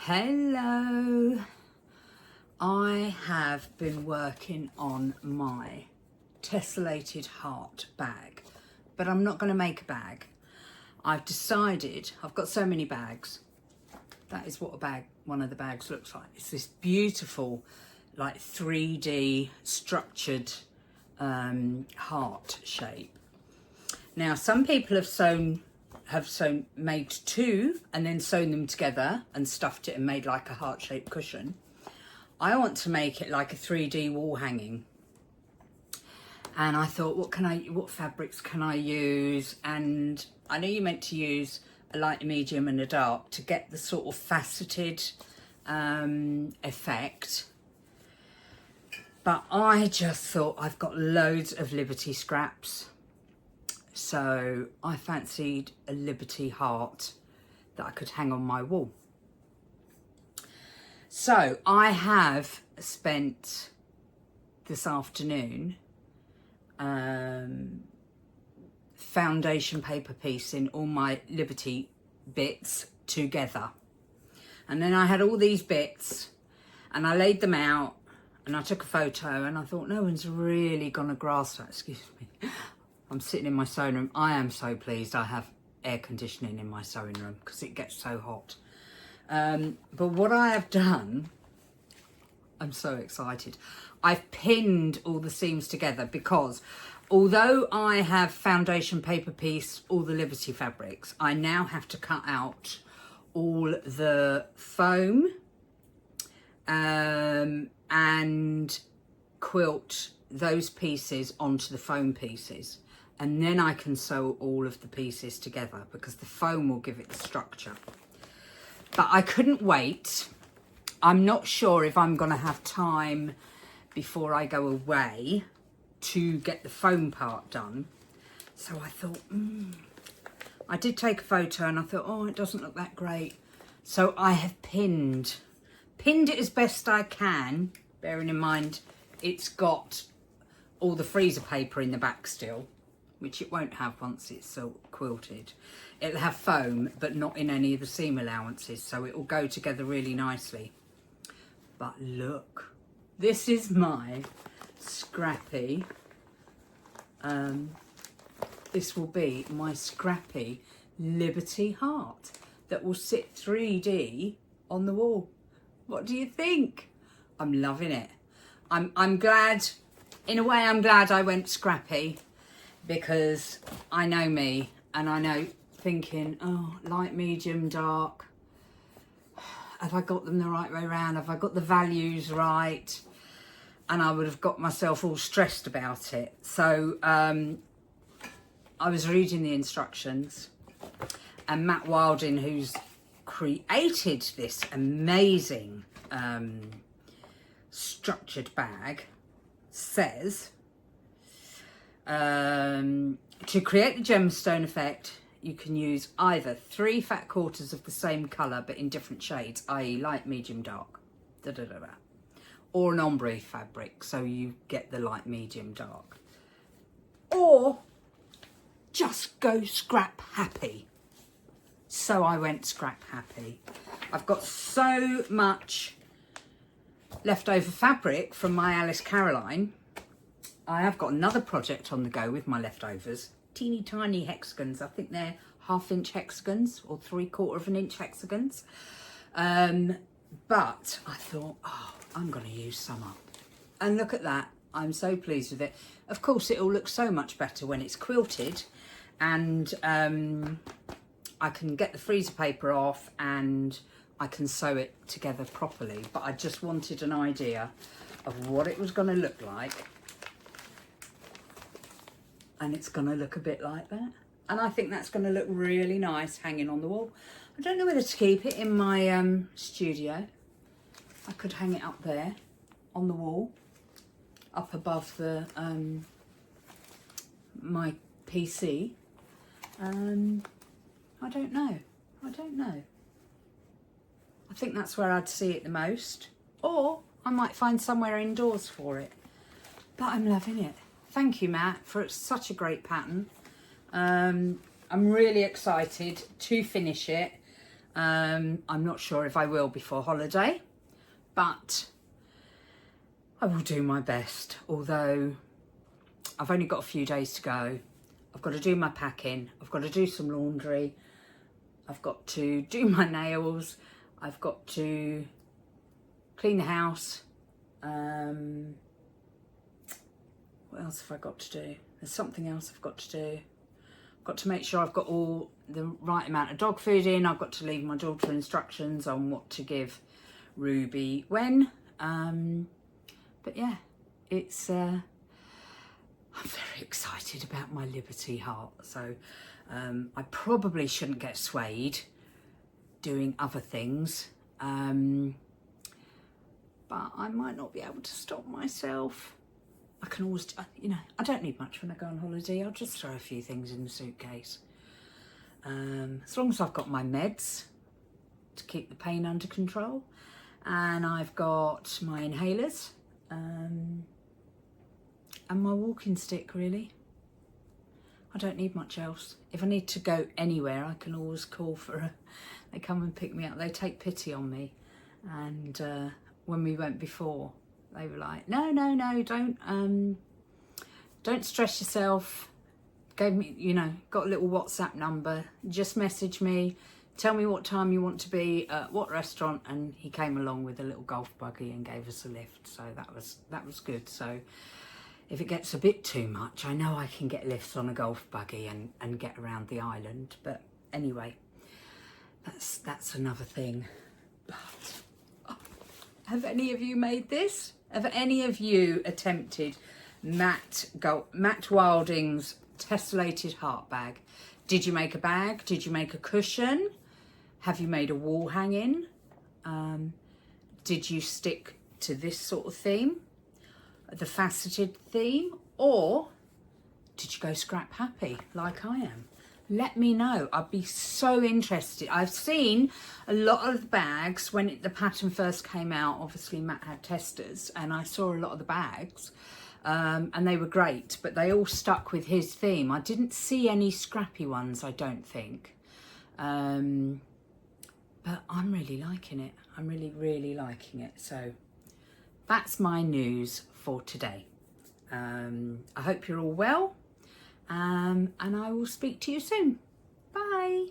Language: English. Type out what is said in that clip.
Hello. I have been working on my Tesselated heart bag, but I'm not going to make a bag. I've decided, I've got so many bags. That is what one of the bags looks like. It's this beautiful, like 3D structured heart shape. Now, some people have made two and then sewn them together and stuffed it and made like a heart-shaped cushion. I want to make it like a 3D wall hanging. And I thought, what fabrics can I use? And I know you meant to use a light, a medium and a dark to get the sort of faceted effect. But I just thought I've got loads of Liberty scraps. So I fancied a Liberty heart that I could hang on my wall. So I have spent this afternoon foundation paper piecing all my Liberty bits together. And then I had all these bits and I laid them out and I took a photo and I thought no one's really gonna grasp that. Excuse me. I'm sitting in my sewing room. I am so pleased I have air conditioning in my sewing room because it gets so hot. But what I have done, I'm so excited. I've pinned all the seams together because although I have foundation paper pieced all the Liberty fabrics, I now have to cut out all the foam and quilt those pieces onto the foam pieces. And then I can sew all of the pieces together because the foam will give it the structure. But I couldn't wait. I'm not sure if I'm going to have time before I go away to get the foam part done. So I thought, I did take a photo and I thought, oh, it doesn't look that great. So I have pinned it as best I can, bearing in mind it's got all the freezer paper in the back still, which it won't have once it's so quilted. It'll have foam, but not in any of the seam allowances, so it will go together really nicely. But look, this is my scrappy, this will be my scrappy Liberty heart that will sit 3D on the wall. What do you think? I'm loving it. I'm glad, in a way I'm glad I went scrappy, because I know me and I know thinking, oh, light, medium, dark, have I got them the right way around? Have I got the values right? And I would have got myself all stressed about it. So I was reading the instructions and Matt Wilding, who's created this amazing structured bag, says to create the gemstone effect, you can use either 3 fat quarters of the same colour but in different shades, i.e. light, medium, dark, or an ombre fabric, so you get the light, medium, dark, or just go scrap happy. So I went scrap happy. I've got so much leftover fabric from my Alice Caroline. I have got another project on the go with my leftovers. Teeny tiny hexagons. I think they're 1/2 inch hexagons or 3/4 of an inch hexagons. But I thought, oh, I'm going to use some up. And look at that. I'm so pleased with it. Of course, it all looks so much better when it's quilted. And I can get the freezer paper off and I can sew it together properly. But I just wanted an idea of what it was going to look like. And it's going to look a bit like that. And I think that's going to look really nice hanging on the wall. I don't know whether to keep it in my studio. I could hang it up there on the wall, up above the my PC. I don't know. I think that's where I'd see it the most. Or I might find somewhere indoors for it. But I'm loving it. Thank you, Matt, for such a great pattern. I'm really excited to finish it. I'm not sure if I will before holiday, but I will do my best, although I've only got a few days to go. I've got to do my packing, I've got to do some laundry, I've got to do my nails, I've got to clean the house. What else have I got to do? There's something else I've got to do. I've got to make sure I've got all the right amount of dog food in. I've got to leave my daughter instructions on what to give Ruby when. But yeah, it's I'm very excited about my Liberty Heart. So I probably shouldn't get swayed doing other things. But I might not be able to stop myself. I can always, you know, I don't need much when I go on holiday. I'll just throw a few things in the suitcase. As long as I've got my meds to keep the pain under control. And I've got my inhalers. And my walking stick, really. I don't need much else. If I need to go anywhere, I can always call for they come and pick me up. They take pity on me. And when we went before, they were like, no, don't stress yourself. Gave me, you know, got a little WhatsApp number. Just message me. Tell me what time you want to be at what restaurant. And he came along with a little golf buggy and gave us a lift. So that was good. So if it gets a bit too much, I know I can get lifts on a golf buggy and get around the island. But anyway, that's another thing. But have any of you made this? Have any of you attempted Matt Wilding's Tesselated heart bag? Did you make a bag? Did you make a cushion? Have you made a wall hanging? Did you stick to this sort of theme, the faceted theme, or did you go scrap happy like I am? Let me know. I'd be so interested. I've seen a lot of the bags when the pattern first came out. Obviously Matt had testers and I saw a lot of the bags and they were great, but they all stuck with his theme. I didn't see any scrappy ones, I don't think. But I'm really liking it. I'm really liking it. So that's my news for today. I hope you're all well. And I will speak to you soon. Bye.